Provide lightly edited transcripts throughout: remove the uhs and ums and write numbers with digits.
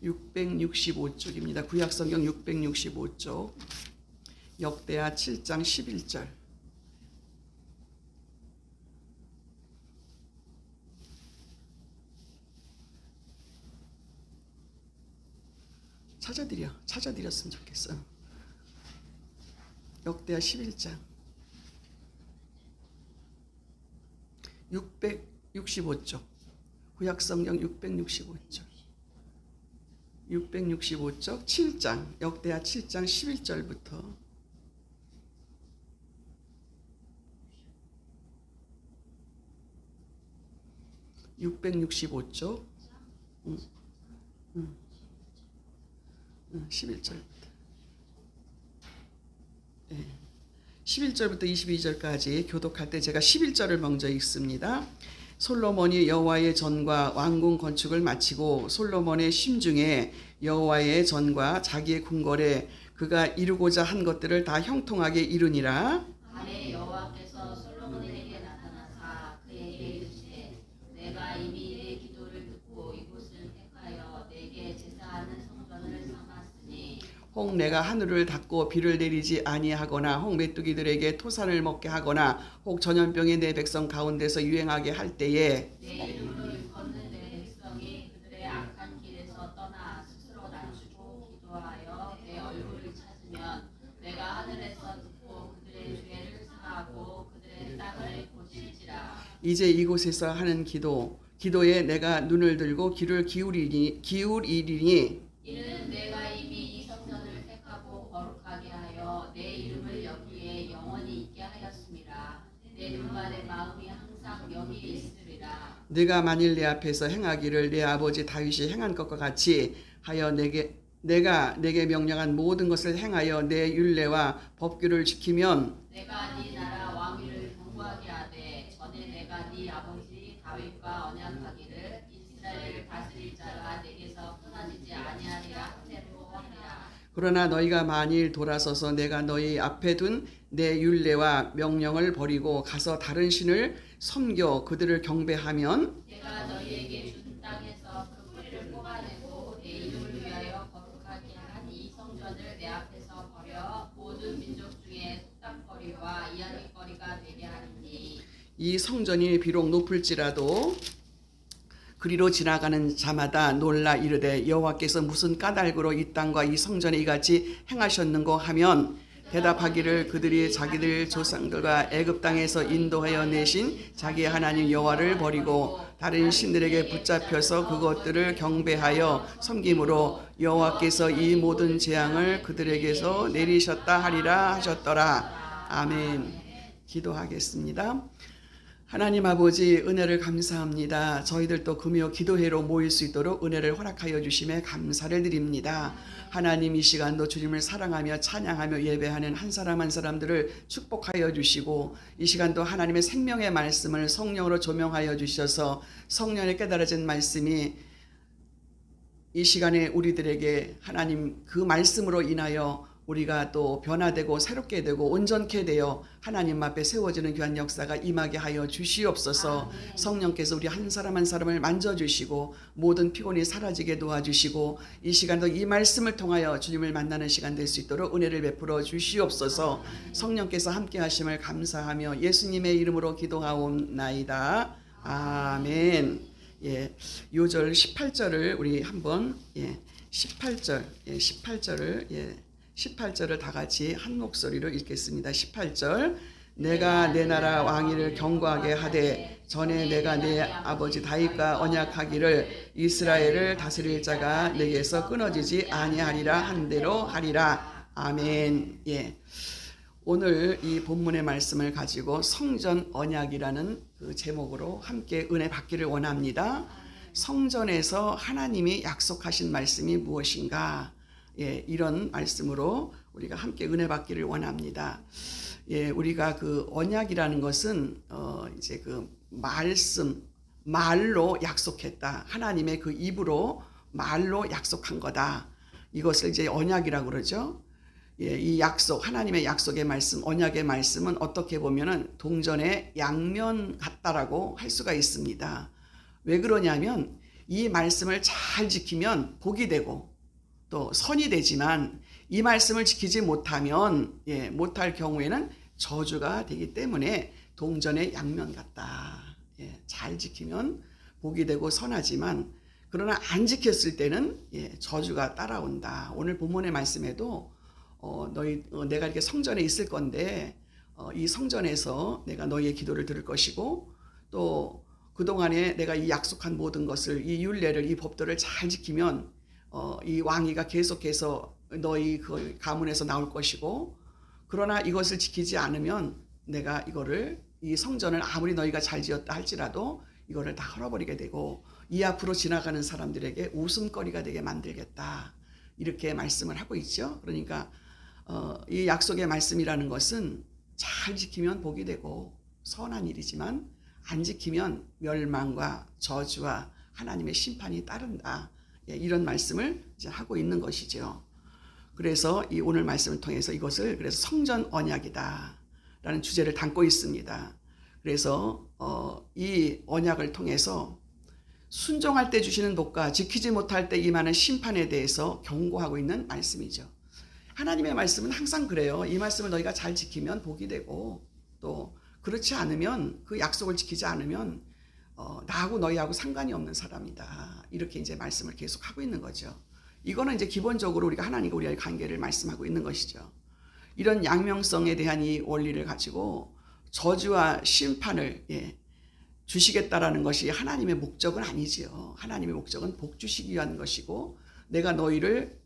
665쪽입니다. 구약성경 665쪽. 역대하 7장 11절. 찾아드렸으면 좋겠어요. 역대하 11장 665쪽. 구약성경 665쪽. 665쪽 7장. 역대하 7장 11절부터 665쪽 11절부터 11절부터 22절까지 교독할 때 제가 11절을 먼저 읽습니다. 솔로몬이 여호와의 전과 왕궁 건축을 마치고 솔로몬의 심중에 여호와의 전과 자기의 궁궐에 그가 이루고자 한 것들을 다 형통하게 이루니라. 밤에 여호와께서 솔로몬에게 나타나사 그에게 이르시되 내가 이미 내 기도를 듣고 이곳을 택하여 내게 제사하는 성전을 삼았으니 혹 내가 하늘을 닫고 비를 내리지 아니하거나 혹 메뚜기들에게 토산을 먹게 하거나 혹 전염병이 내 백성 가운데서 유행하게 할 때에 내 이름으로 일컫는 내 백성이 그들의 악한 길에서 떠나 스스로 낮추고 기도하여 내 얼굴을 찾으면 내가 하늘에서 듣고 그들의 죄를 사하고 그들의 땅을 고칠지라. 이제 이곳에서 하는 기도에 내가 눈을 들고 귀를 기울이리니 이는 내가 이미 이 성전을 택하고 거룩하게 하여 내 이름을 여기에 영원히 있게 하였음이라. 내 눈과 내 마음이 항상 여기에 있으리라. 내가 만일 내 앞에서 행하기를 내 아버지 다윗이 행한 것과 같이 하여 내가 내게 명령한 모든 것을 행하여 내 율례와 법규를 지키면 내가 네 나라 왕위를 견고하게 하되 전에 내가 네 아버지 다윗과 언약하기를 이스라엘을 다스릴 자가 내게서 끊어지지 아니하리라 한 대로 하리라. 그러나 너희가 만일 돌아서서 내가 너희 앞에 둔 내 율례와 명령을 버리고 가서 다른 신을 섬겨 그들을 경배하면 내가 너희에게 준 땅에서 그 뿌리를 뽑아내고 내 이름을 위하여 거룩하게 한 이 성전을 내 앞에서 버려 모든 민족 중에 속닥거리와 이야기거리가 되게 하리니 이 성전이 비록 높을지라도 그리로 지나가는 자마다 놀라 이르되 여호와께서 무슨 까닭으로 이 땅과 이 성전에 이같이 행하셨는고 하면 대답하기를 그들이 자기들 조상들과 애굽 땅에서 인도하여 내신 자기 하나님 여호와를 버리고 다른 신들에게 붙잡혀서 그것들을 경배하여 섬김으로 여호와께서 이 모든 재앙을 그들에게서 내리셨다 하리라 하셨더라. 아멘. 기도하겠습니다. 하나님 아버지 은혜를 감사합니다. 저희들도 금요 기도회로 모일 수 있도록 은혜를 허락하여 주심에 감사를 드립니다. 하나님 이 시간도 주님을 사랑하며 찬양하며 예배하는 한 사람 한 사람들을 축복하여 주시고 이 시간도 하나님의 생명의 말씀을 성령으로 조명하여 주셔서 성령의 깨달아진 말씀이 이 시간에 우리들에게 하나님 그 말씀으로 인하여 우리가 또 변화되고 새롭게 되고 온전케 되어 하나님 앞에 세워지는 귀한 역사가 임하게 하여 주시옵소서. 성령께서 우리 한 사람 한 사람을 만져주시고 모든 피곤이 사라지게 도와주시고 이 시간도 이 말씀을 통하여 주님을 만나는 시간 될 수 있도록 은혜를 베풀어 주시옵소서. 성령께서 함께 하심을 감사하며 예수님의 이름으로 기도하옵나이다. 아멘. 예, 요절 18절을 우리 한번 18절을 다 같이 한 목소리로 읽겠습니다. 18절. 내가 내 나라 왕위를 견고하게 하되 전에 내가 내 아버지 다윗과 언약하기를 이스라엘을 다스릴 자가 내게서 끊어지지 아니하리라 한 대로 하리라. 아멘. 예. 오늘 이 본문의 말씀을 가지고 성전 언약이라는 그 제목으로 함께 은혜 받기를 원합니다. 성전에서 하나님이 약속하신 말씀이 무엇인가? 예, 이런 말씀으로 우리가 함께 은혜 받기를 원합니다. 예, 우리가 그 언약이라는 것은 이제 그 말로 약속했다. 하나님의 그 입으로 말로 약속한 거다. 이것을 이제 언약이라고 그러죠. 예, 이 약속, 하나님의 약속의 말씀, 언약의 말씀은 어떻게 보면은 동전의 양면 같다라고 할 수가 있습니다. 왜 그러냐면 이 말씀을 잘 지키면 복이 되고 또 선이 되지만 이 말씀을 지키지 못하면 못할 경우에는 저주가 되기 때문에 동전의 양면 같다. 잘 지키면 복이 되고 선하지만 그러나 안 지켰을 때는 저주가 따라온다. 오늘 본문의 말씀에도 내가 이렇게 성전에 있을 건데 이 성전에서 내가 너희의 기도를 들을 것이고 또 그동안에 내가 이 약속한 모든 것을 이 율례를 이 법도를 잘 지키면 이 왕위가 계속해서 너희 그 가문에서 나올 것이고 그러나 이것을 지키지 않으면 내가 이 성전을 아무리 너희가 잘 지었다 할지라도 이거를 다 헐어버리게 되고 이 앞으로 지나가는 사람들에게 웃음거리가 되게 만들겠다. 이렇게 말씀을 하고 있죠. 그러니까 이 약속의 말씀이라는 것은 잘 지키면 복이 되고 선한 일이지만 안 지키면 멸망과 저주와 하나님의 심판이 따른다. 이런 말씀을 이제 하고 있는 것이죠. 그래서 이 오늘 말씀을 통해서 이것을 그래서 성전 언약이다 라는 주제를 담고 있습니다. 그래서 이 언약을 통해서 순종할 때 주시는 복과 지키지 못할 때 임하는 심판에 대해서 경고하고 있는 말씀이죠. 하나님의 말씀은 항상 그래요. 이 말씀을 너희가 잘 지키면 복이 되고 또 그렇지 않으면 그 약속을 지키지 않으면 나하고 너희하고 상관이 없는 사람이다. 이렇게 이제 말씀을 계속 하고 있는 거죠. 이거는 이제 기본적으로 우리가 하나님과 우리의 관계를 말씀하고 있는 것이죠. 이런 양명성에 대한 이 원리를 가지고 저주와 심판을 주시겠다라는 것이 하나님의 목적은 아니지요. 하나님의 목적은 복 주시기 위한 것이고 내가 너희를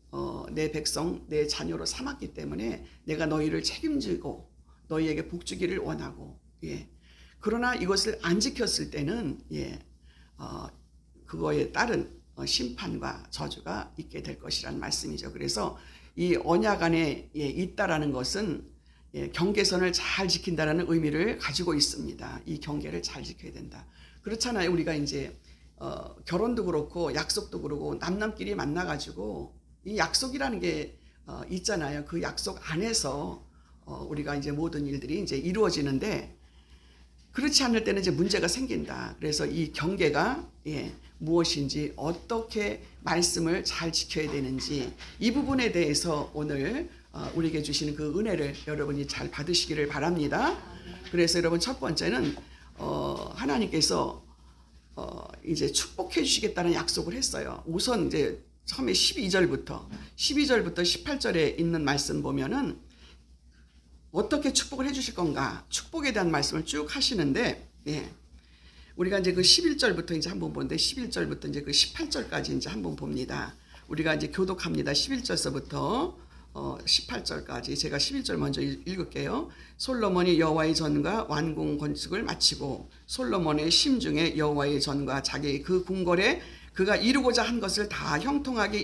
내 백성, 내 자녀로 삼았기 때문에 내가 너희를 책임지고 너희에게 복 주기를 원하고 그러나 이것을 안 지켰을 때는 그거에 따른 심판과 저주가 있게 될 것이라는 말씀이죠. 그래서 이 언약 안에 있다라는 것은 경계선을 잘 지킨다라는 의미를 가지고 있습니다. 이 경계를 잘 지켜야 된다. 그렇잖아요. 우리가 이제 결혼도 그렇고 약속도 그렇고 남남끼리 만나가지고 이 약속이라는 게 있잖아요. 그 약속 안에서 우리가 이제 모든 일들이 이제 이루어지는데 그렇지 않을 때는 이제 문제가 생긴다. 그래서 이 경계가 무엇인지 어떻게 말씀을 잘 지켜야 되는지 이 부분에 대해서 오늘 우리에게 주시는 그 은혜를 여러분이 잘 받으시기를 바랍니다. 그래서 여러분 첫 번째는 하나님께서 이제 축복해 주시겠다는 약속을 했어요. 우선 이제 처음에 12절부터 18절에 있는 말씀 보면은 어떻게 축복을 해 주실 건가? 축복에 대한 말씀을 쭉 하시는데 우리가 이제 그 11절부터 이제 한번 보는데 11절부터 이제 그 18절까지 이제 한번 봅니다. 우리가 이제 교독합니다. 11절서부터 18절까지 제가 11절 먼저 읽을게요. 솔로몬이 여호와의 전과 완궁 건축을 마치고 솔로몬의 심중에 여호와의 전과 자기의 그 궁궐에 그가 이루고자 한 것을 다 형통하게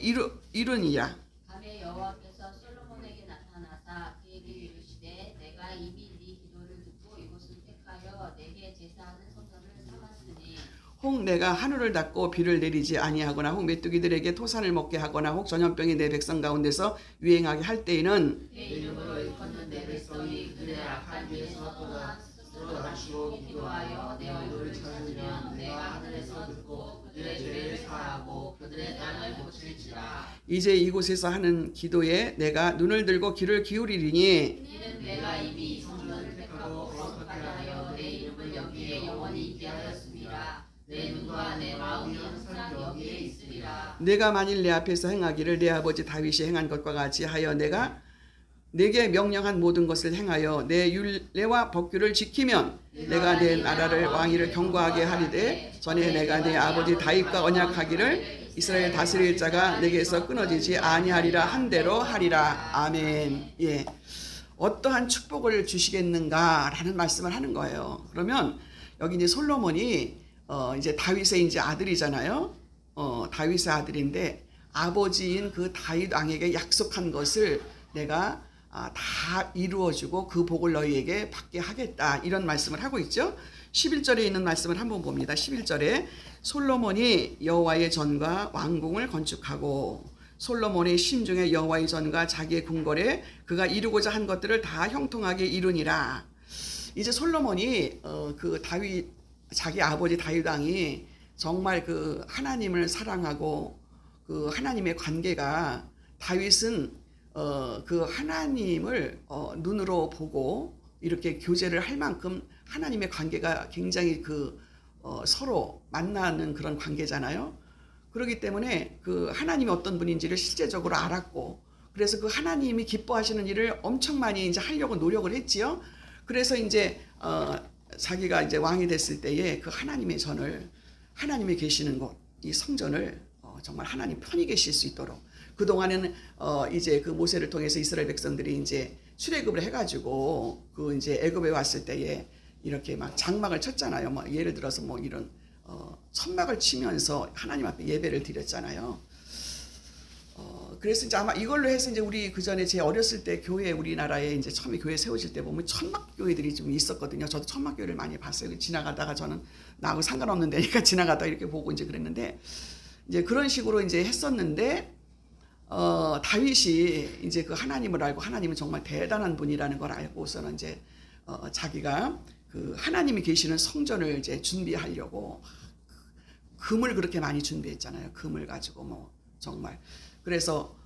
이루니라. 밤에 여호와께서 솔로몬에게 나타나사 그에게 이르시되 내가 이미 네 기도를 듣고 이곳을 택하여 내게 제사하는 성전을 삼았으니 혹 내가 하늘을 닫고 비를 내리지 아니하거나 혹 메뚜기들에게 토산을 먹게 하거나 혹 전염병이 내 백성 가운데서 유행하게 할 때에는 내 이름으로 일컫는 내 백성이 그들의 악한 길에서 떠나 스스로 낮추고 기도하여 내 얼굴을 찾으면 내가 하늘에서 듣고 그들의 죄를 사하고 그들의 땅을 고칠지라. 이제 이곳에서 하는 기도에 내가 눈을 들고 귀를 기울이리니 이는 내가 이미 이 성전을 택하고 거룩하게 하여 내 이름을 여기에 영원히 있게 하였습니다. 내 눈과 내 마음이 항상 여기에 있으리라. 내가 만일 내 앞에서 행하기를 내 아버지 다윗이 행한 것과 같이 하여 내가 내게 명령한 모든 것을 행하여 내 율례와 법규를 지키면 내가 내 나라를 왕위를 경고하게 하리되 전에 내가 내 아버지 다윗과 언약하기를 이스라엘 다스릴 자가 내게서 끊어지지 아니하리라 한 대로 하리라. 아멘. 어떠한 축복을 주시겠는가라는 말씀을 하는 거예요. 그러면 여기 이제 솔로몬이 이제 다윗의 이제 아들이잖아요. 다윗의 아들인데 아버지인 그 다윗 왕에게 약속한 것을 내가 다 이루어주고 그 복을 너희에게 받게 하겠다. 이런 말씀을 하고 있죠. 11절에 있는 말씀을 한번 봅니다. 11절에 솔로몬이 여호와의 전과 왕궁을 건축하고 솔로몬의 심중에 여호와의 전과 자기의 궁궐에 그가 이루고자 한 것들을 다 형통하게 이루니라. 이제 솔로몬이 그 다윗 자기 아버지 다윗 왕이 정말 그 하나님을 사랑하고 그 하나님의 관계가 다윗은 그 하나님을 눈으로 보고 이렇게 교제를 할 만큼 하나님의 관계가 굉장히 서로 만나는 그런 관계잖아요. 그렇기 때문에 그 하나님이 어떤 분인지를 실제적으로 알았고, 그래서 그 하나님이 기뻐하시는 일을 엄청 많이 이제 하려고 노력을 했지요. 그래서 이제 자기가 이제 왕이 됐을 때에 그 하나님의 전을, 하나님이 계시는 곳, 이 성전을 정말 하나님 편히 계실 수 있도록, 그 동안에는 이제 그 모세를 통해서 이스라엘 백성들이 이제 출애굽을 해가지고 그 이제 애굽에 왔을 때에 이렇게 막 장막을 쳤잖아요. 뭐 예를 들어서 뭐 이런 천막을 치면서 하나님 앞에 예배를 드렸잖아요. 그래서 이제 아마 이걸로 해서 이제 우리 그 전에 제 어렸을 때 교회, 우리나라에 이제 처음에 교회 세워질 때 보면 천막 교회들이 좀 있었거든요. 저도 천막 교회를 많이 봤어요. 지나가다가 저는 나하고 상관없는 데니까 지나가다가 이렇게 보고 이제 그랬는데, 이제 그런 식으로 이제 했었는데, 다윗이 이제 그 하나님을 알고 하나님은 정말 대단한 분이라는 걸 알고서는 이제 자기가 그 하나님이 계시는 성전을 이제 준비하려고 금을 그렇게 많이 준비했잖아요. 금을 가지고 뭐 정말. 그래서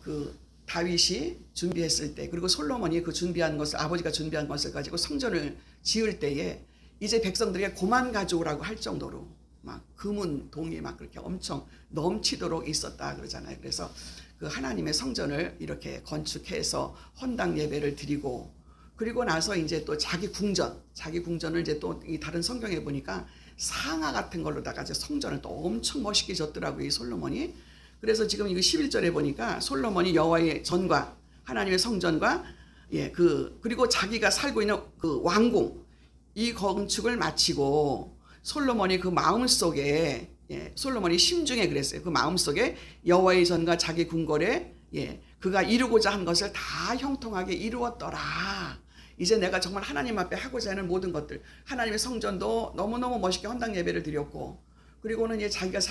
그 다윗이 준비했을 때, 그리고 솔로몬이 그 준비한 것을, 아버지가 준비한 것을 가지고 성전을 지을 때에 이제 백성들에게 고만 가져오라고 할 정도로 막 금은 동이 막 그렇게 엄청 넘치도록 있었다 그러잖아요. 그래서 그 하나님의 성전을 이렇게 건축해서 헌당 예배를 드리고, 그리고 나서 이제 또 자기 궁전을 이제 또 이 다른 성경에 보니까 상아 같은 걸로다가 이제 성전을 또 엄청 멋있게 졌더라고요, 이 솔로몬이. 그래서 지금 이거 11절에 보니까 솔로몬이 여호와의 전과 하나님의 성전과 그리고 자기가 살고 있는 그 왕궁, 이 건축을 마치고 솔로몬이 그 마음속에 솔로몬이 심중에 그랬어요. 그 마음속에 여호와의 전과 자기 궁궐에 그가 이루고자 한 것을 다 형통하게 이루었더라. 이제 내가 정말 하나님 앞에 하고자 하는 모든 것들, 하나님의 성전도 너무너무 멋있게 헌당 예배를 드렸고, 그리고는 이제 자기가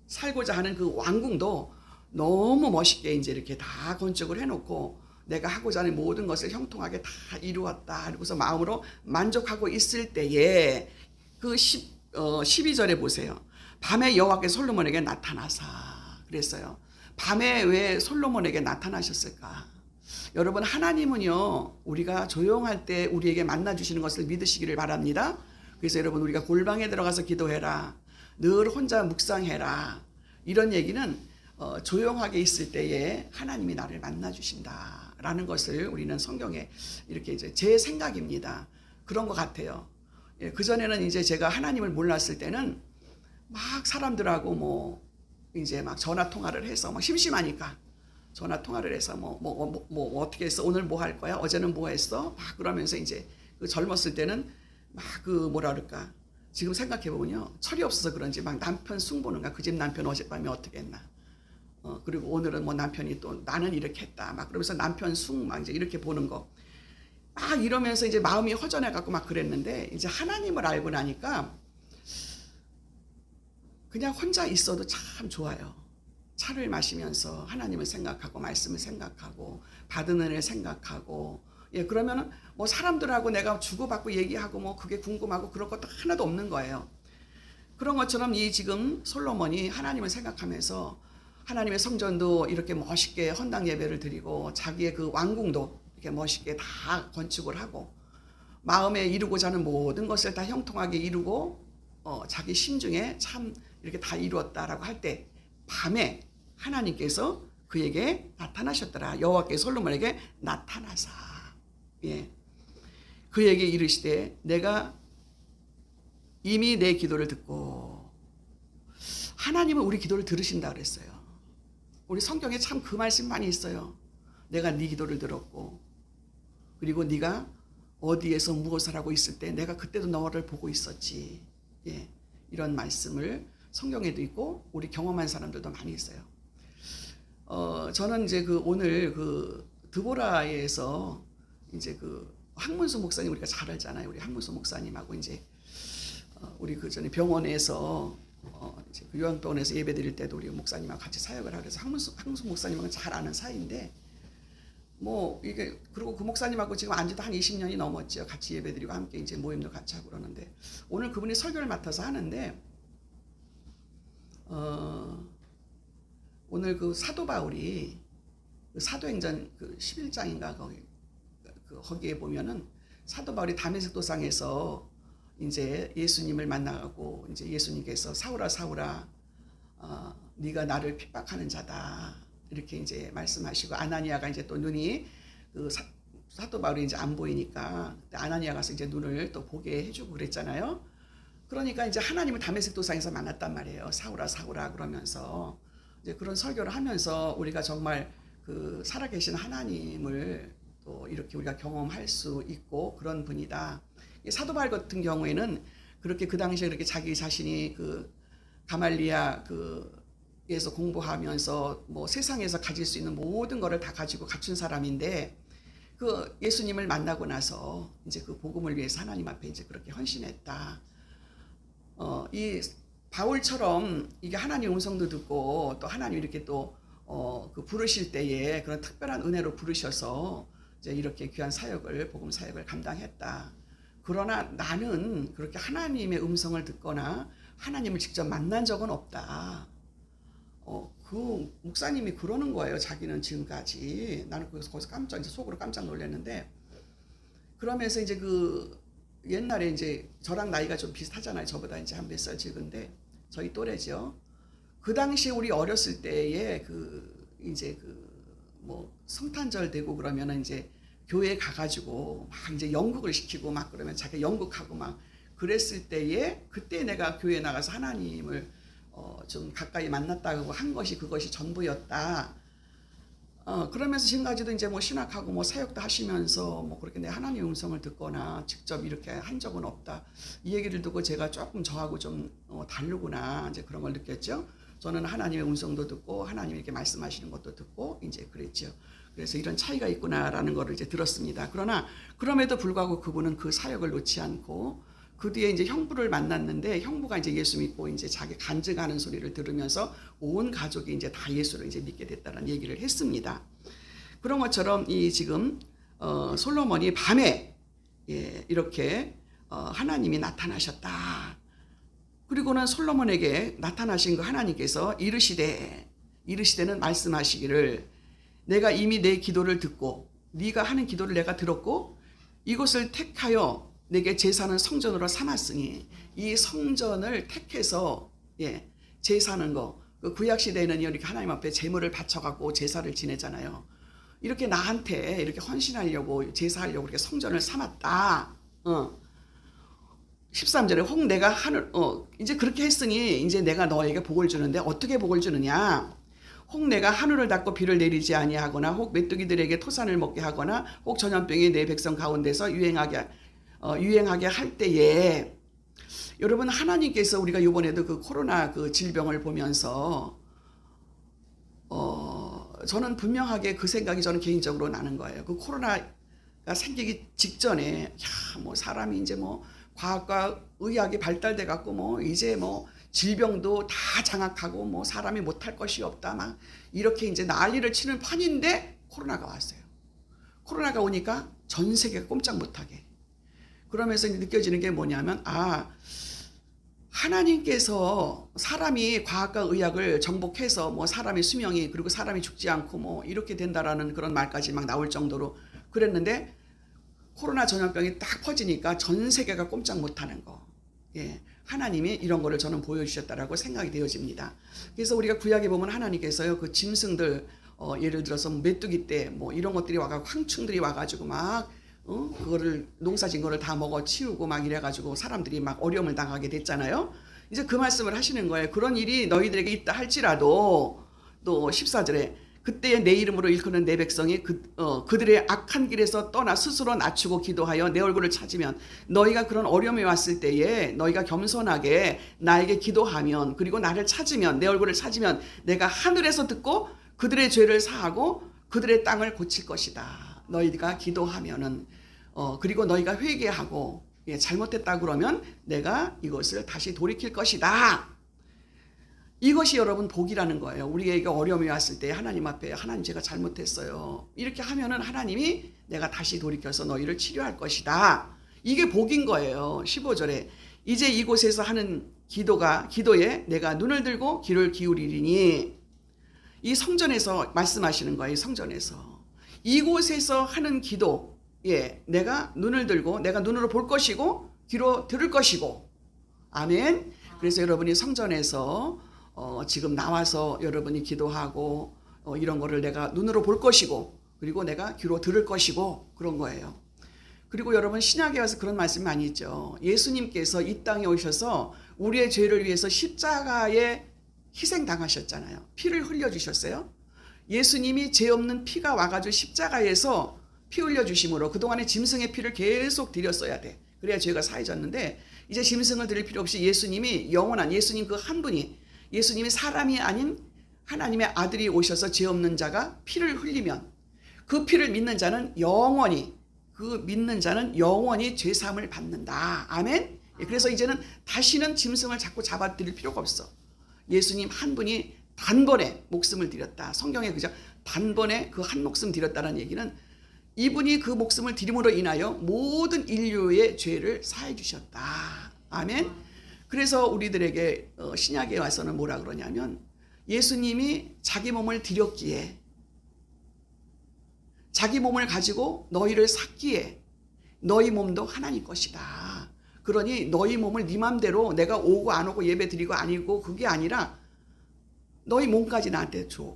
살고자 하는 그 왕궁도 너무 멋있게 이제 이렇게 다 건축을 해놓고 내가 하고자 하는 모든 것을 형통하게 다 이루었다. 그리고서 마음으로 만족하고 있을 때에 그 12절에 보세요. 밤에 여호와께서 솔로몬에게 나타나사 그랬어요. 밤에 왜 솔로몬에게 나타나셨을까? 여러분, 하나님은요, 우리가 조용할 때 우리에게 만나주시는 것을 믿으시기를 바랍니다. 그래서 여러분, 우리가 골방에 들어가서 기도해라, 늘 혼자 묵상해라, 이런 얘기는 조용하게 있을 때에 하나님이 나를 만나주신다라는 것을 우리는 성경에 이렇게 이제 제 생각입니다. 그런 것 같아요. 그전에는 이제 제가 하나님을 몰랐을 때는 막 사람들하고 뭐 이제 막 전화 통화를 해서 막 심심하니까 전화 통화를 해서 뭐 어떻게 했어? 오늘 뭐 할 거야? 어제는 뭐 했어? 막 그러면서 이제 그 젊었을 때는 막 그 뭐라 그럴까? 지금 생각해 보면요, 철이 없어서 그런지 막 남편 숭 보는 거야. 그 집 남편 어젯밤에 어떻게 했나? 그리고 오늘은 뭐 남편이 또 나는 이렇게 했다. 막 그러면서 남편 숭 막 이제 이렇게 보는 거. 막 이러면서 이제 마음이 허전해 갖고 막 그랬는데, 이제 하나님을 알고 나니까 그냥 혼자 있어도 참 좋아요. 차를 마시면서 하나님을 생각하고 말씀을 생각하고 받은 은혜를 생각하고, 그러면은 뭐 사람들하고 내가 주고받고 얘기하고 뭐 그게 궁금하고 그럴 것도 하나도 없는 거예요. 그런 것처럼 이 지금 솔로몬이 하나님을 생각하면서 하나님의 성전도 이렇게 멋있게 헌당 예배를 드리고 자기의 그 왕궁도 이렇게 멋있게 다 건축을 하고 마음에 이루고자 하는 모든 것을 다 형통하게 이루고 자기 심중에 참 이렇게 다 이루었다라고 할 때 밤에 하나님께서 그에게 나타나셨더라. 여호와께서 솔로몬에게 나타나사 그에게 이르시되 내가 이미 내 기도를 듣고, 하나님은 우리 기도를 들으신다 그랬어요. 우리 성경에 참 그 말씀 많이 있어요. 내가 네 기도를 들었고, 그리고 네가 어디에서 무엇을 하고 있을 때 내가 그때도 너를 보고 있었지. 이런 말씀을 성경에도 있고 우리 경험한 사람들도 많이 있어요. 저는 이제 오늘 드보라에서 이제 황문수 목사님 우리가 잘 알잖아요. 우리 황문수 목사님하고 이제 우리 그 전에 병원에서 이제 그 요양병원에서 예배 드릴 때도 우리 목사님하고 같이 사역을 하고, 그래서 황문수 목사님하고 잘 아는 사이인데, 뭐 이게 그리고 그 목사님하고 지금 안지도 한 20년이 넘었죠. 같이 예배드리고 함께 이제 모임도 같이 하고 그러는데 오늘 그분이 설교를 맡아서 하는데 오늘 그 사도 바울이 그 사도행전 그 11장인가 거기에 보면은 사도 바울이 다메섹 도상에서 이제 예수님을 만나고 이제 예수님께서 사울아 사울아 네가 나를 핍박하는 자다 이렇게 이제 말씀하시고 아나니아가 이제 또 눈이 그 사도 바울이 이제 안 보이니까 아나니아 가서 이제 눈을 또 보게 해주고 그랬잖아요. 그러니까 이제 하나님을 다메섹 도상에서 만났단 말이에요. 사울아 사울아 그러면서 이제 그런 설교를 하면서 우리가 정말 그 살아계신 하나님을 또 이렇게 우리가 경험할 수 있고 그런 분이다. 사도 바울 같은 경우에는 그렇게 그 당시에 그렇게 자기 자신이 그 가말리아 그에서 공부하면서 뭐 세상에서 가질 수 있는 모든 것을 다 가지고 갖춘 사람인데 그 예수님을 만나고 나서 이제 그 복음을 위해서 하나님 앞에 이제 그렇게 헌신했다. 이 바울처럼 이게 하나님 음성도 듣고 또 하나님 이렇게 또 그 부르실 때에 그런 특별한 은혜로 부르셔서 이제 이렇게 귀한 사역을 복음 사역을 감당했다. 그러나 나는 그렇게 하나님의 음성을 듣거나 하나님을 직접 만난 적은 없다. 그 목사님이 그러는 거예요. 자기는 지금까지. 나는 거기서 이제 속으로 깜짝 놀랐는데 그러면서 이제 그 옛날에 이제 저랑 나이가 좀 비슷하잖아요. 저보다 이제 한 몇 살 적은데 저희 또래죠. 그 당시에 우리 어렸을 때에 이제 뭐 성탄절 되고 그러면은 이제 교회 가가지고 막 이제 연극을 시키고 막 그러면 자기 연극하고 막 그랬을 때에 그때 내가 교회 나가서 하나님을 좀 가까이 만났다고 한 것이 그것이 전부였다. 그러면서 지금까지도 이제 뭐 신학하고 뭐 사역도 하시면서 뭐 그렇게 내 하나님의 음성을 듣거나 직접 이렇게 한 적은 없다. 이 얘기를 듣고 제가 조금 저하고 좀 다르구나 이제 그런 걸 느꼈죠. 저는 하나님의 음성도 듣고 하나님이 이렇게 말씀하시는 것도 듣고 이제 그랬죠. 그래서 이런 차이가 있구나라는 거를 이제 들었습니다. 그러나 그럼에도 불구하고 그분은 그 사역을 놓지 않고 그 뒤에 이제 형부를 만났는데 형부가 이제 예수 믿고 이제 자기 간증하는 소리를 들으면서 온 가족이 이제 다 예수를 이제 믿게 됐다는 얘기를 했습니다. 그런 것처럼 이 지금 솔로몬이 밤에 이렇게 하나님이 나타나셨다. 그리고는 솔로몬에게 나타나신 그 하나님께서 이르시되는 말씀하시기를 내가 이미 내 기도를 듣고 네가 하는 기도를 내가 들었고 이곳을 택하여 내게 제사는 성전으로 삼았으니 이 성전을 택해서 제사는 거 그 구약 시대에는 이렇게 하나님 앞에 제물을 바쳐갖고 제사를 지내잖아요. 이렇게 나한테 이렇게 헌신하려고 제사하려고 이렇게 성전을 삼았다. 13절에 혹 내가 이제 그렇게 했으니 이제 내가 너에게 복을 주는데 어떻게 복을 주느냐? 혹 내가 하늘을 닫고 비를 내리지 아니하거나 혹 메뚜기들에게 토산을 먹게 하거나 혹 전염병이 내 백성 가운데서 유행하게 할 때에 여러분 하나님께서 우리가 이번에도 그 코로나 그 질병을 보면서 저는 분명하게 그 생각이 저는 개인적으로 나는 거예요. 그 코로나가 생기기 직전에 뭐 사람이 이제 뭐 과학과 의학이 발달돼 갖고 뭐 이제 뭐 질병도 다 장악하고 뭐 사람이 못할 것이 없다 막 이렇게 이제 난리를 치는 판인데 코로나가 왔어요. 코로나가 오니까 전 세계가 꼼짝 못하게. 그러면서 느껴지는 게 뭐냐면 하나님께서 사람이 과학과 의학을 정복해서 뭐 사람의 수명이 그리고 사람이 죽지 않고 뭐 이렇게 된다라는 그런 말까지 막 나올 정도로 그랬는데 코로나 전염병이 딱 퍼지니까 전 세계가 꼼짝 못하는 거. 하나님이 이런 거를 저는 보여주셨다라고 생각이 되어집니다. 그래서 우리가 구약에 보면 하나님께서요 그 짐승들 예를 들어서 메뚜기 떼 뭐 이런 것들이 와가지고 황충들이 와가지고 막 그거를 농사진 거를 다 먹어 치우고 막 이래가지고 사람들이 막 어려움을 당하게 됐잖아요. 이제 그 말씀을 하시는 거예요. 그런 일이 너희들에게 있다 할지라도 또 14절에 그때에 내 이름으로 일컫는 내 백성이 그들의 악한 길에서 떠나 스스로 낮추고 기도하여 내 얼굴을 찾으면 너희가 그런 어려움이 왔을 때에 너희가 겸손하게 나에게 기도하면 그리고 나를 찾으면 내 얼굴을 찾으면 내가 하늘에서 듣고 그들의 죄를 사하고 그들의 땅을 고칠 것이다. 너희가 기도하면은 그리고 너희가 회개하고 잘못했다 그러면 내가 이것을 다시 돌이킬 것이다. 이것이 여러분 복이라는 거예요. 우리에게 어려움이 왔을 때 하나님 앞에 하나님 제가 잘못했어요. 이렇게 하면은 하나님이 내가 다시 돌이켜서 너희를 치료할 것이다. 이게 복인 거예요. 15절에 이제 이곳에서 하는 기도에 내가 눈을 들고 귀를 기울이리니 이 성전에서 말씀하시는 거예요. 이 성전에서 이곳에서 하는 기도에 내가 눈을 들고 내가 눈으로 볼 것이고 귀로 들을 것이고 아멘. 그래서 여러분이 성전에서 지금 나와서 여러분이 기도하고 이런 거를 내가 눈으로 볼 것이고 그리고 내가 귀로 들을 것이고 그런 거예요. 그리고 여러분 신약에 와서 그런 말씀이 많이 있죠. 예수님께서 이 땅에 오셔서 우리의 죄를 위해서 십자가에 희생당하셨잖아요. 피를 흘려주셨어요. 예수님이 죄 없는 피가 와가지고 십자가에서 피 흘려주심으로 그동안에 짐승의 피를 계속 드렸어야 돼. 그래야 죄가 사해졌는데 이제 짐승을 드릴 필요 없이 예수님이 영원한 예수님 그 한 분이 예수님이 사람이 아닌 하나님의 아들이 오셔서 죄 없는 자가 피를 흘리면 그 피를 믿는 자는 영원히 죄 사함을 받는다. 아멘. 그래서 이제는 다시는 짐승을 자꾸 잡아들일 필요가 없어. 예수님 한 분이 단번에 목숨을 드렸다. 성경에 그저 단번에 그 한 목숨 드렸다는 얘기는 이분이 그 목숨을 드림으로 인하여 모든 인류의 죄를 사해 주셨다. 아멘. 그래서 우리들에게 신약에 와서는 뭐라 그러냐면 예수님이 자기 몸을 드렸기에 자기 몸을 가지고 너희를 샀기에 너희 몸도 하나님 것이다. 그러니 너희 몸을 네 맘대로 내가 오고 안 오고 예배 드리고 아니고 그게 아니라 너희 몸까지 나한테 줘.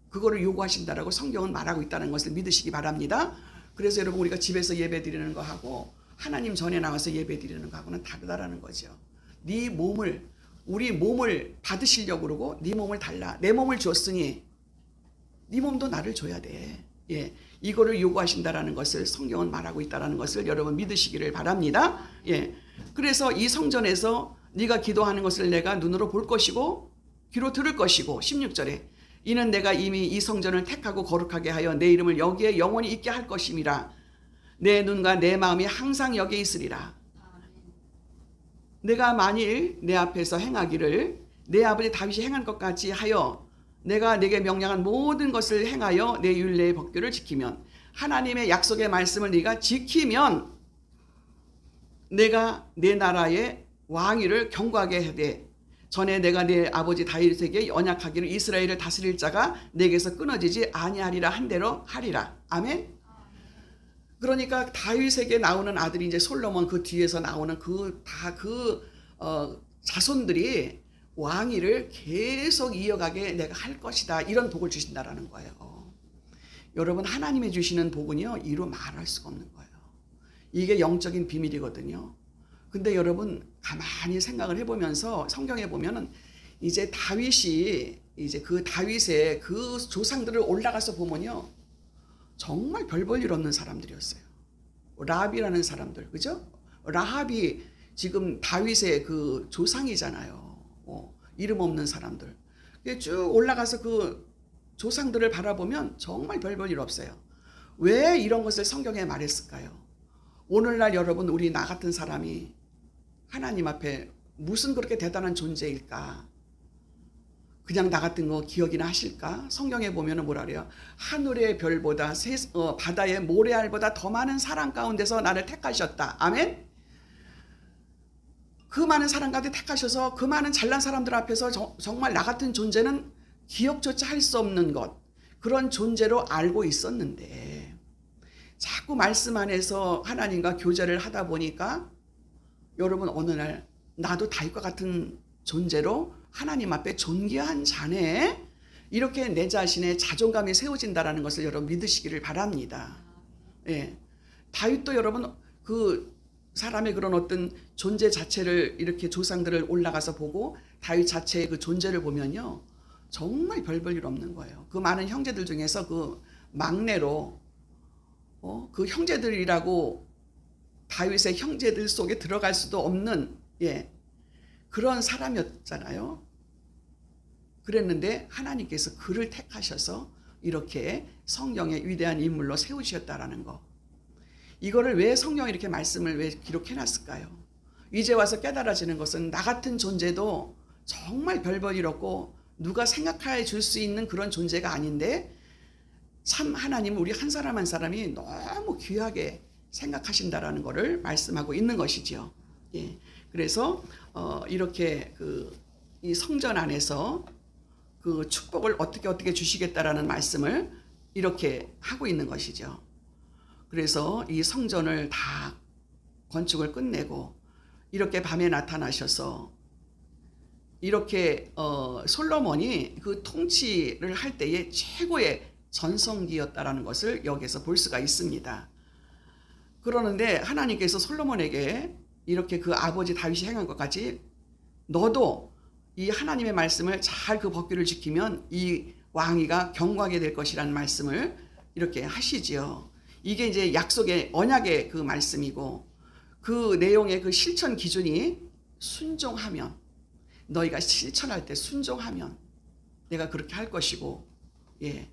그거를 요구하신다라고 성경은 말하고 있다는 것을 믿으시기 바랍니다. 그래서 여러분 우리가 집에서 예배 드리는 거하고 하나님 전에 나와서 예배 드리는 거하고는 다르다라는 거죠. 네 몸을 우리 몸을 받으시려고 그러고 네 몸을 달라. 내 몸을 줬으니 네 몸도 나를 줘야 돼. 예, 이거를 요구하신다라는 것을 성경은 말하고 있다라는 것을 여러분 믿으시기를 바랍니다. 예, 그래서 이 성전에서 네가 기도하는 것을 내가 눈으로 볼 것이고 귀로 들을 것이고 16절에 이는 내가 이미 이 성전을 택하고 거룩하게 하여 내 이름을 여기에 영원히 있게 할 것임이라. 내 눈과 내 마음이 항상 여기에 있으리라. 내가 만일 내 앞에서 행하기를 내 아버지 다윗이 행한 것 같이 하여 내가 내게 명령한 모든 것을 행하여 내 율례의 법규를 지키면 하나님의 약속의 말씀을 네가 지키면 내가 내 나라의 왕위를 경고하게 하되 전에 내가 내 아버지 다윗에게 언약하기를 이스라엘을 다스릴 자가 내게서 끊어지지 아니하리라 한 대로 하리라. 아멘. 그러니까 다윗에게 나오는 아들이 이제 솔로몬 그 뒤에서 나오는 자손들이 왕위를 계속 이어가게 내가 할 것이다. 이런 복을 주신다라는 거예요. 여러분 하나님이 주시는 복은요 이루 말할 수가 없는 거예요. 이게 영적인 비밀이거든요. 근데 여러분 가만히 생각을 해보면서 성경에 보면은 이제 다윗이 이제 그 다윗의 그 조상들을 올라가서 보면요 정말 별 볼 일 없는 사람들이었어요. 라합이라는 사람들, 그죠? 라합이 지금 다윗의 그 조상이잖아요. 이름 없는 사람들. 쭉 올라가서 그 조상들을 바라보면 정말 별 볼 일 없어요. 왜 이런 것을 성경에 말했을까요? 오늘날 여러분 우리 나 같은 사람이 하나님 앞에 무슨 그렇게 대단한 존재일까? 그냥 나 같은 거 기억이나 하실까? 성경에 보면 뭐라 그래요? 하늘의 별보다 바다의 모래알보다 더 많은 사랑 가운데서 나를 택하셨다. 아멘? 그 많은 사람 가운데 택하셔서 그 많은 잘난 사람들 앞에서 정말 나 같은 존재는 기억조차 할 수 없는 것, 그런 존재로 알고 있었는데 자꾸 말씀 안에서 하나님과 교제를 하다 보니까 여러분 어느 날 나도 다윗과 같은 존재로 하나님 앞에 존귀한 자네, 이렇게 내 자신의 자존감이 세워진다라는 것을 여러분 믿으시기를 바랍니다. 예, 다윗도 여러분 그 사람의 그런 어떤 존재 자체를 이렇게 조상들을 올라가서 보고 다윗 자체의 그 존재를 보면요 정말 별 볼 일 없는 거예요. 그 많은 형제들 중에서 그 막내로 그 형제들이라고 다윗의 형제들 속에 들어갈 수도 없는 그런 사람이었잖아요. 그랬는데 하나님께서 그를 택하셔서 이렇게 성경의 위대한 인물로 세우셨다라는 거. 이거를 왜 성경에 이렇게 말씀을 왜 기록해놨을까요? 이제 와서 깨달아지는 것은 나 같은 존재도 정말 별볼일 없고 누가 생각해 줄 수 있는 그런 존재가 아닌데 참 하나님은 우리 한 사람 한 사람이 너무 귀하게 생각하신다라는 것을 말씀하고 있는 것이죠. 예. 그래서 이렇게 이 성전 안에서 그 축복을 어떻게 주시겠다라는 말씀을 이렇게 하고 있는 것이죠. 그래서 이 성전을 다 건축을 끝내고 이렇게 밤에 나타나셔서 이렇게 솔로몬이 그 통치를 할 때의 최고의 전성기였다라는 것을 여기서 볼 수가 있습니다. 그러는데 하나님께서 솔로몬에게 이렇게 그 아버지 다윗이 행한 것 같이 너도 이 하나님의 말씀을 잘 그 법규를 지키면 이 왕위가 경고하게 될 것이라는 말씀을 이렇게 하시지요. 이게 이제 약속의 언약의 그 말씀이고 그 내용의 그 실천 기준이 순종하면 너희가 실천할 때 순종하면 내가 그렇게 할 것이고 예.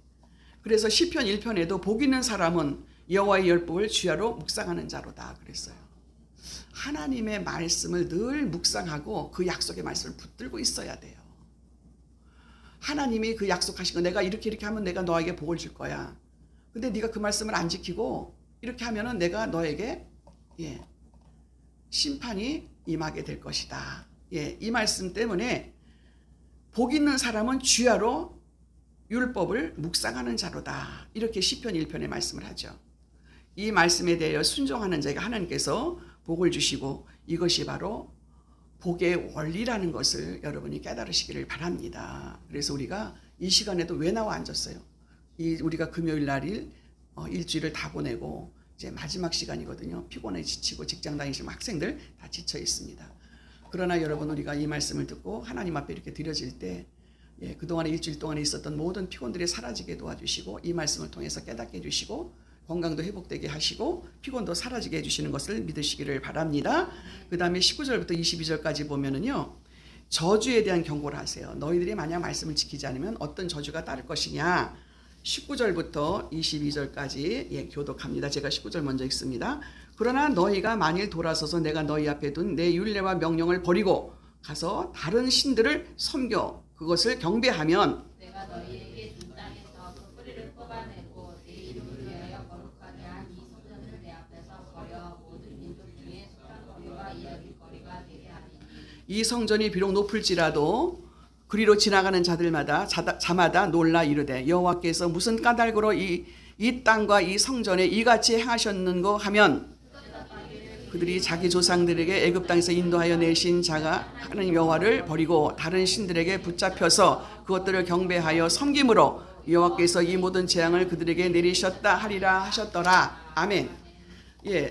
그래서 시편 1편에도 복 있는 사람은 여호와의 율법을 주야로 묵상하는 자로다 그랬어요. 하나님의 말씀을 늘 묵상하고 그 약속의 말씀을 붙들고 있어야 돼요. 하나님이 그 약속하신 거 내가 이렇게 하면 내가 너에게 복을 줄 거야. 근데 네가 그 말씀을 안 지키고 이렇게 하면은 내가 너에게 심판이 임하게 될 것이다. 이 말씀 때문에 복 있는 사람은 주야로 율법을 묵상하는 자로다. 이렇게 시편 1편에 말씀을 하죠. 이 말씀에 대하여 순종하는 자에게 하나님께서 복을 주시고 이것이 바로 복의 원리라는 것을 여러분이 깨달으시기를 바랍니다. 그래서 우리가 이 시간에도 왜 나와 앉았어요? 우리가 금요일 날일 일주일을 다 보내고 이제 마지막 시간이거든요. 피곤해 지치고 직장 다니시는 학생들 다 지쳐 있습니다. 그러나 여러분 우리가 이 말씀을 듣고 하나님 앞에 이렇게 드려질 때 그동안에 일주일 동안에 있었던 모든 피곤들이 사라지게 도와주시고 이 말씀을 통해서 깨닫게 해주시고 건강도 회복되게 하시고 피곤도 사라지게 해주시는 것을 믿으시기를 바랍니다. 그 다음에 19절부터 22절까지 보면은요. 저주에 대한 경고를 하세요. 너희들이 만약 말씀을 지키지 않으면 어떤 저주가 따를 것이냐. 19절부터 22절까지 교독합니다. 제가 19절 먼저 읽습니다. 그러나 너희가 만일 돌아서서 내가 너희 앞에 둔 내 율례와 명령을 버리고 가서 다른 신들을 섬겨 그것을 경배하면 내가 너희에게 준 땅에서 그 뿌리를 뽑아내고 내 이름을 위하여 거룩하게 한 이 성전을 내 앞에서 버려 모든 민족 중에 수상거리와 이야깃거리가 되게 하리니 이 성전이 비록 높을지라도 그리로 지나가는 자들마다 자마다 놀라 이르되 여호와께서 무슨 까닭으로 이 땅과 이 성전에 이같이 행하셨는고 하면 그들이 자기 조상들에게 애굽 땅에서 인도하여 내신 자가 하나님 여호와를 버리고 다른 신들에게 붙잡혀서 그것들을 경배하여 섬김으로 여호와께서 이 모든 재앙을 그들에게 내리셨다 하리라 하셨더라. 아멘.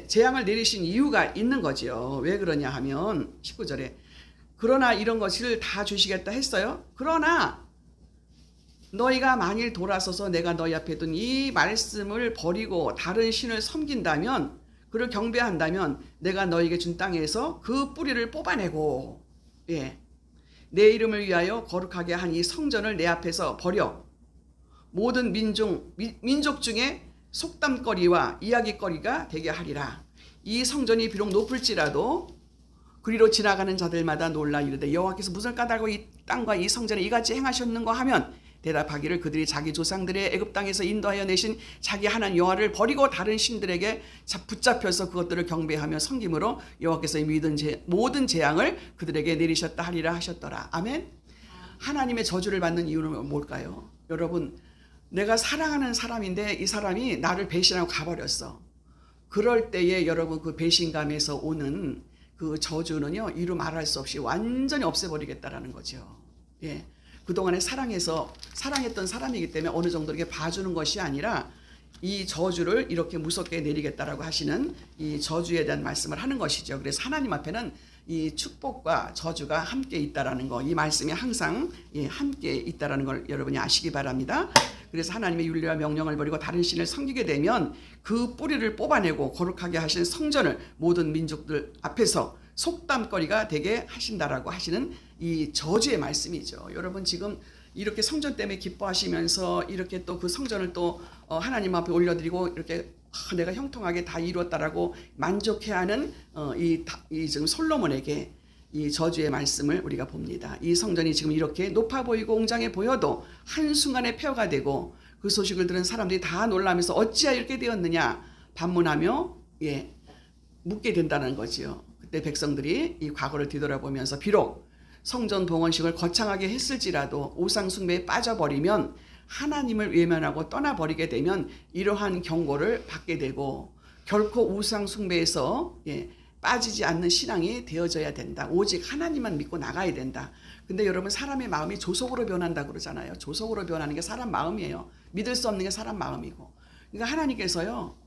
재앙을 내리신 이유가 있는 거지요. 왜 그러냐 하면 19절에 그러나 이런 것을 다 주시겠다 했어요. 그러나 너희가 만일 돌아서서 내가 너희 앞에 둔 이 말씀을 버리고 다른 신을 섬긴다면 그를 경배한다면 내가 너희에게 준 땅에서 그 뿌리를 뽑아내고 내 이름을 위하여 거룩하게 한 이 성전을 내 앞에서 버려 모든 민족 중에 속담거리와 이야기거리가 되게 하리라. 이 성전이 비록 높을지라도 그리로 지나가는 자들마다 놀라 이르되 여호와께서 무슨 까닭으로 이 땅과 이 성전에 이같이 행하셨는가 하면 대답하기를 그들이 자기 조상들의 애굽 땅에서 인도하여 내신 자기 하나님 여호와를 버리고 다른 신들에게 붙잡혀서 그것들을 경배하며 섬김으로 여호와께서 모든 재앙을 그들에게 내리셨다 하리라 하셨더라. 아멘. 하나님의 저주를 받는 이유는 뭘까요? 여러분 내가 사랑하는 사람인데 이 사람이 나를 배신하고 가버렸어. 그럴 때에 여러분 그 배신감에서 오는 그 저주는요 이루 말할 수 없이 완전히 없애버리겠다라는 거죠. 그동안에 사랑했던 사람이기 때문에 어느 정도 이렇게 봐주는 것이 아니라 이 저주를 이렇게 무섭게 내리겠다라고 하시는 이 저주에 대한 말씀을 하는 것이죠. 그래서 하나님 앞에는 이 축복과 저주가 함께 있다라는 거, 이 말씀이 항상 함께 있다라는 걸 여러분이 아시기 바랍니다. 그래서 하나님의 율례와 명령을 버리고 다른 신을 섬기게 되면 그 뿌리를 뽑아내고 거룩하게 하신 성전을 모든 민족들 앞에서 속담거리가 되게 하신다라고 하시는 이 저주의 말씀이죠. 여러분 지금 이렇게 성전 때문에 기뻐하시면서 이렇게 또 그 성전을 또 하나님 앞에 올려드리고 이렇게 내가 형통하게 다 이루었다라고 만족해하는 이 지금 솔로몬에게 이 저주의 말씀을 우리가 봅니다. 이 성전이 지금 이렇게 높아 보이고 웅장해 보여도 한순간에 폐허가 되고 그 소식을 들은 사람들이 다 놀라면서 어찌하여 이렇게 되었느냐 반문하며 묻게 된다는 거지요. 그때 백성들이 이 과거를 뒤돌아보면서 비록 성전 봉헌식을 거창하게 했을지라도 우상 숭배에 빠져버리면 하나님을 외면하고 떠나버리게 되면 이러한 경고를 받게 되고 결코 우상 숭배에서 빠지지 않는 신앙이 되어져야 된다. 오직 하나님만 믿고 나가야 된다. 근데 여러분 사람의 마음이 조속으로 변한다 그러잖아요. 조속으로 변하는 게 사람 마음이에요. 믿을 수 없는 게 사람 마음이고. 그러니까 하나님께서요.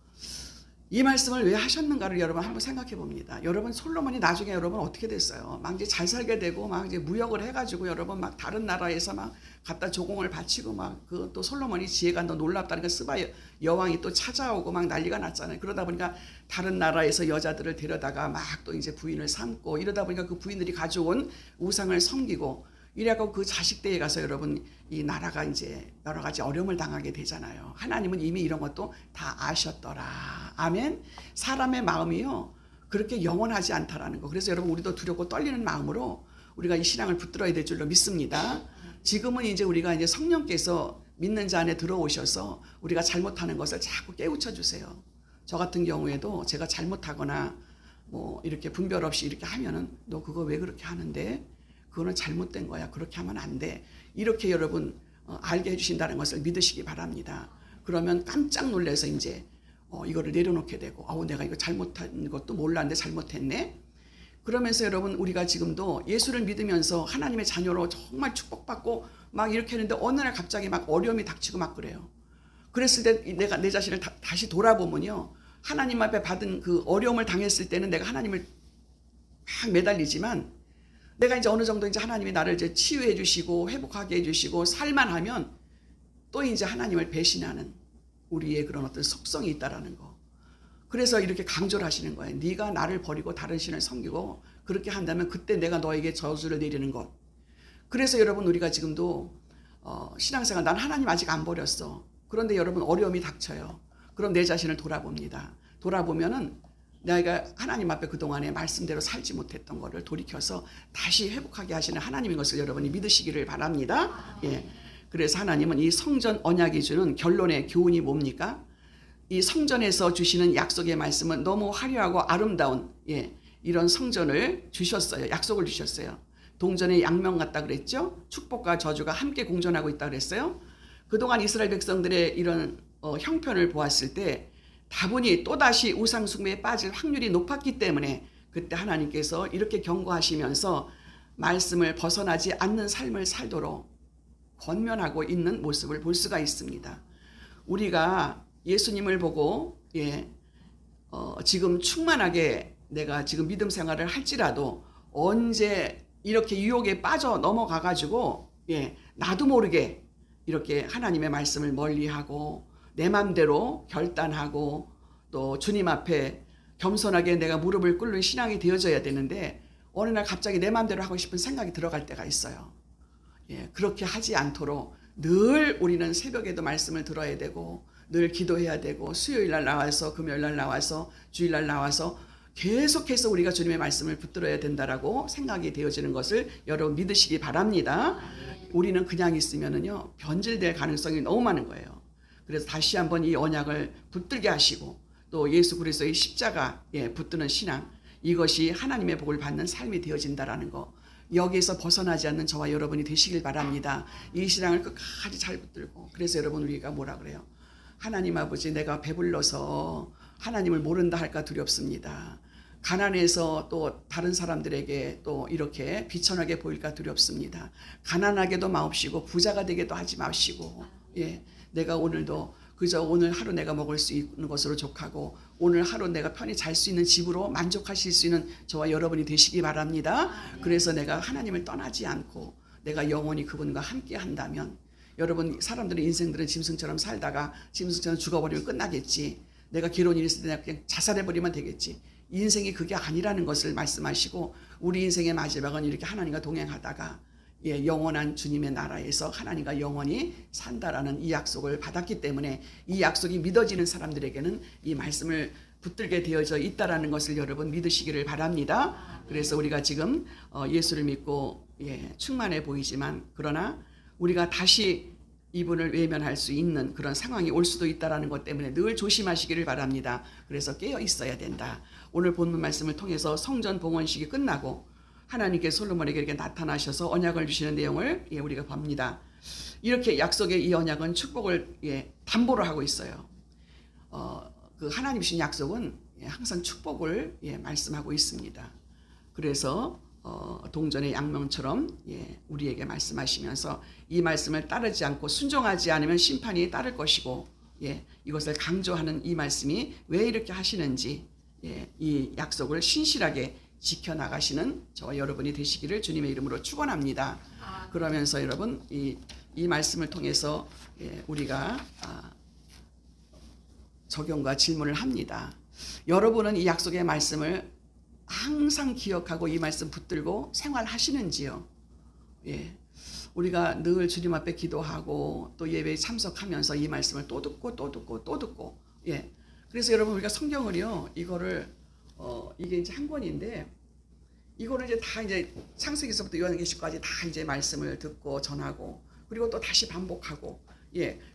이 말씀을 왜 하셨는가를 여러분 한번 생각해 봅니다. 여러분 솔로몬이 나중에 여러분 어떻게 됐어요? 막 이제 잘 살게 되고 막 이제 무역을 해가지고 여러분 막 다른 나라에서 막 갖다 조공을 바치고 막 그 또 솔로몬이 지혜가 더 놀랍다니까 스바 여왕이 또 찾아오고 막 난리가 났잖아요. 그러다 보니까 다른 나라에서 여자들을 데려다가 막 또 이제 부인을 삼고 이러다 보니까 그 부인들이 가져온 우상을 섬기고 이래갖고 그 자식 때에 가서 여러분 이 나라가 이제 여러 가지 어려움을 당하게 되잖아요. 하나님은 이미 이런 것도 다 아셨더라. 아멘. 사람의 마음이요 그렇게 영원하지 않다라는 거. 그래서 여러분 우리도 두렵고 떨리는 마음으로 우리가 이 신앙을 붙들어야 될 줄로 믿습니다. 지금은 이제 우리가 이제 성령께서 믿는 자 안에 들어오셔서 우리가 잘못하는 것을 자꾸 깨우쳐 주세요. 저 같은 경우에도 제가 잘못하거나 뭐 이렇게 분별 없이 이렇게 하면은 너 그거 왜 그렇게 하는데? 그거는 잘못된 거야. 그렇게 하면 안 돼. 이렇게 여러분 알게 해주신다는 것을 믿으시기 바랍니다. 그러면 깜짝 놀라서 이제 이거를 내려놓게 되고 내가 이거 잘못한 것도 몰랐는데 잘못했네. 그러면서 여러분 우리가 지금도 예수를 믿으면서 하나님의 자녀로 정말 축복받고 막 이렇게 했는데 어느 날 갑자기 막 어려움이 닥치고 막 그래요. 그랬을 때 내가 내 자신을 다시 돌아보면요. 하나님 앞에 받은 그 어려움을 당했을 때는 내가 하나님을 막 매달리지만 내가 이제 어느 정도 이제 하나님이 나를 이제 치유해 주시고 회복하게 해 주시고 살만하면 또 이제 하나님을 배신하는 우리의 그런 어떤 속성이 있다라는 거. 그래서 이렇게 강조를 하시는 거예요. 네가 나를 버리고 다른 신을 섬기고 그렇게 한다면 그때 내가 너에게 저주를 내리는 것. 그래서 여러분 우리가 지금도 신앙생활 난 하나님 아직 안 버렸어. 그런데 여러분 어려움이 닥쳐요. 그럼 내 자신을 돌아봅니다. 돌아보면은 내가 하나님 앞에 그동안에 말씀대로 살지 못했던 것을 돌이켜서 다시 회복하게 하시는 하나님인 것을 여러분이 믿으시기를 바랍니다. 그래서 하나님은 이 성전 언약이 주는 결론의 교훈이 뭡니까? 이 성전에서 주시는 약속의 말씀은 너무 화려하고 아름다운 이런 성전을 주셨어요. 약속을 주셨어요. 동전의 양면 같다 그랬죠? 축복과 저주가 함께 공존하고 있다 그랬어요. 그동안 이스라엘 백성들의 이런 형편을 보았을 때 다분히 또다시 우상숭배에 빠질 확률이 높았기 때문에 그때 하나님께서 이렇게 경고하시면서 말씀을 벗어나지 않는 삶을 살도록 권면하고 있는 모습을 볼 수가 있습니다. 우리가 예수님을 보고 지금 충만하게 내가 지금 믿음 생활을 할지라도 언제 이렇게 유혹에 빠져 넘어가가지고 나도 모르게 이렇게 하나님의 말씀을 멀리하고 내 맘대로 결단하고 또 주님 앞에 겸손하게 내가 무릎을 꿇는 신앙이 되어져야 되는데 어느 날 갑자기 내 맘대로 하고 싶은 생각이 들어갈 때가 있어요. 그렇게 하지 않도록 늘 우리는 새벽에도 말씀을 들어야 되고 늘 기도해야 되고 수요일 날 나와서 금요일 날 나와서 주일 날 나와서 계속해서 우리가 주님의 말씀을 붙들어야 된다라고 생각이 되어지는 것을 여러분 믿으시기 바랍니다. 우리는 그냥 있으면은요 변질될 가능성이 너무 많은 거예요. 그래서 다시 한번 이 언약을 붙들게 하시고 또 예수 그리스도의 십자가에 붙드는 신앙 이것이 하나님의 복을 받는 삶이 되어진다라는 거 여기에서 벗어나지 않는 저와 여러분이 되시길 바랍니다. 이 신앙을 끝까지 잘 붙들고 그래서 여러분 우리가 뭐라 그래요? 하나님 아버지 내가 배불러서 하나님을 모른다 할까 두렵습니다. 가난해서 또 다른 사람들에게 또 이렇게 비천하게 보일까 두렵습니다. 가난하게도 마옵시고 부자가 되게도 하지 마시고 내가 오늘도 그저 오늘 하루 내가 먹을 수 있는 것으로 족하고 오늘 하루 내가 편히 잘 수 있는 집으로 만족하실 수 있는 저와 여러분이 되시기 바랍니다. 그래서 내가 하나님을 떠나지 않고 내가 영원히 그분과 함께 한다면 여러분 사람들의 인생들은 짐승처럼 살다가 짐승처럼 죽어버리면 끝나겠지. 내가 괴로운 일이 있을 때 내가 그냥 자살해버리면 되겠지. 인생이 그게 아니라는 것을 말씀하시고 우리 인생의 마지막은 이렇게 하나님과 동행하다가 영원한 주님의 나라에서 하나님과 영원히 산다라는 이 약속을 받았기 때문에 이 약속이 믿어지는 사람들에게는 이 말씀을 붙들게 되어져 있다라는 것을 여러분 믿으시기를 바랍니다. 그래서 우리가 지금 예수를 믿고 충만해 보이지만 그러나 우리가 다시 이분을 외면할 수 있는 그런 상황이 올 수도 있다라는 것 때문에 늘 조심하시기를 바랍니다. 그래서 깨어 있어야 된다. 오늘 본문 말씀을 통해서 성전 봉헌식이 끝나고 하나님께 솔로몬에게 이렇게 나타나셔서 언약을 주시는 내용을 우리가 봅니다. 이렇게 약속의 이 언약은 축복을 담보로 하고 있어요. 그 하나님 주신 약속은 항상 축복을 말씀하고 있습니다. 그래서 동전의 양명처럼 우리에게 말씀하시면서 이 말씀을 따르지 않고 순종하지 않으면 심판이 따를 것이고 이것을 강조하는 이 말씀이 왜 이렇게 하시는지 이 약속을 신실하게 지켜나가시는 저와 여러분이 되시기를 주님의 이름으로 축원합니다. 그러면서 여러분 이 말씀을 통해서 우리가 적용과 질문을 합니다. 여러분은 이 약속의 말씀을 항상 기억하고 이 말씀 붙들고 생활하시는지요? 우리가 늘 주님 앞에 기도하고 또 예배에 참석하면서 이 말씀을 또 듣고 또 듣고 또 듣고 그래서 여러분 우리가 성경을요 이거를 이게 이제 한 권인데 이거를 이제 다 이제 창세기서부터 요한계시까지 다 이제 말씀을 듣고 전하고 그리고 또 다시 반복하고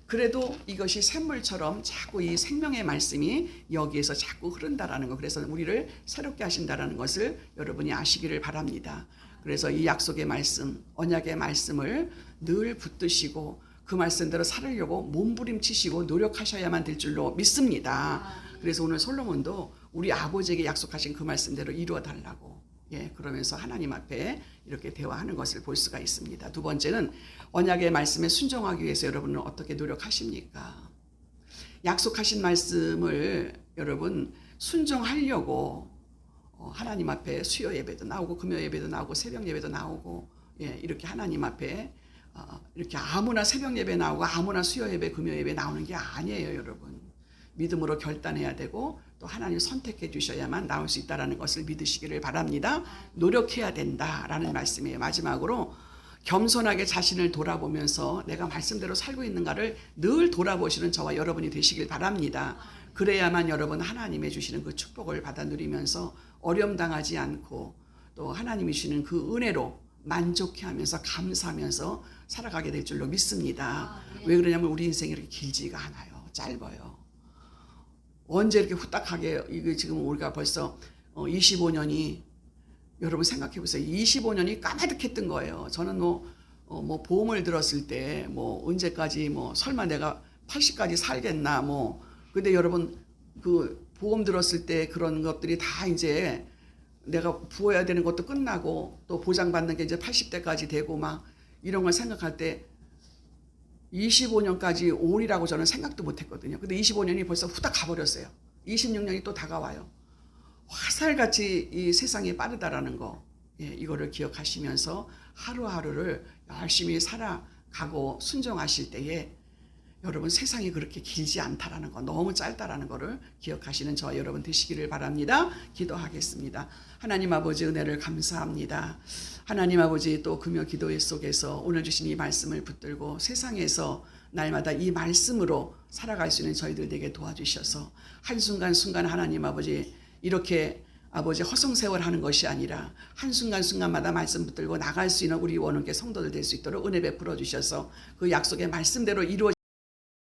그래도 이것이 샘물처럼 자꾸 이 생명의 말씀이 여기에서 자꾸 흐른다라는 거. 그래서 우리를 새롭게 하신다라는 것을 여러분이 아시기를 바랍니다. 그래서 이 약속의 말씀, 언약의 말씀을 늘 붙드시고 그 말씀대로 살으려고 몸부림치시고 노력하셔야만 될 줄로 믿습니다. 그래서 오늘 솔로몬도 우리 아버지에게 약속하신 그 말씀대로 이루어 달라고 그러면서 하나님 앞에 이렇게 대화하는 것을 볼 수가 있습니다. 두 번째는 언약의 말씀에 순종하기 위해서 여러분은 어떻게 노력하십니까? 약속하신 말씀을 여러분 순종하려고 하나님 앞에 수요 예배도 나오고 금요 예배도 나오고 새벽 예배도 나오고 이렇게 하나님 앞에 이렇게 아무나 새벽 예배 나오고 아무나 수요 예배 금요 예배 나오는 게 아니에요, 여러분. 믿음으로 결단해야 되고 또 하나님 선택해 주셔야만 나올 수 있다는 것을 믿으시기를 바랍니다. 노력해야 된다라는 말씀이에요. 마지막으로 겸손하게 자신을 돌아보면서 내가 말씀대로 살고 있는가를 늘 돌아보시는 저와 여러분이 되시길 바랍니다. 그래야만 여러분 하나님의 주시는 그 축복을 받아 누리면서 어려움 당하지 않고 또 하나님이 주시는 그 은혜로 만족해하면서 감사하면서 살아가게 될 줄로 믿습니다. 왜 그러냐면 우리 인생이 이렇게 길지가 않아요. 짧아요. 언제 이렇게 후딱하게 이게 지금 우리가 벌써 25년이 여러분 생각해 보세요. 25년이 까마득했던 거예요. 저는 뭐 보험을 들었을 때 뭐 언제까지 뭐 설마 내가 80까지 살겠나 뭐 근데 여러분 그 보험 들었을 때 그런 것들이 다 이제 내가 부어야 되는 것도 끝나고 또 보장받는 게 이제 80대까지 되고 막 이런 걸 생각할 때 25년까지 오리라고 저는 생각도 못했거든요. 근데 25년이 벌써 후딱 가버렸어요. 26년이 또 다가와요. 화살같이 이 세상이 빠르다라는 거, 이거를 기억하시면서 하루하루를 열심히 살아가고 순종하실 때에 여러분 세상이 그렇게 길지 않다라는 거, 너무 짧다라는 거를 기억하시는 저와 여러분 되시기를 바랍니다. 기도하겠습니다. 하나님 아버지 은혜를 감사합니다. 하나님 아버지 또 금요 기도회 속에서 오늘 주신 이 말씀을 붙들고 세상에서 날마다 이 말씀으로 살아갈 수 있는 저희들 되게 도와주셔서 한순간순간 하나님 아버지 이렇게 아버지 허송세월하는 것이 아니라 한순간순간마다 말씀 붙들고 나갈 수 있는 우리 원원께 성도들 될 수 있도록 은혜 베풀어 주셔서 그 약속의 말씀대로 이루어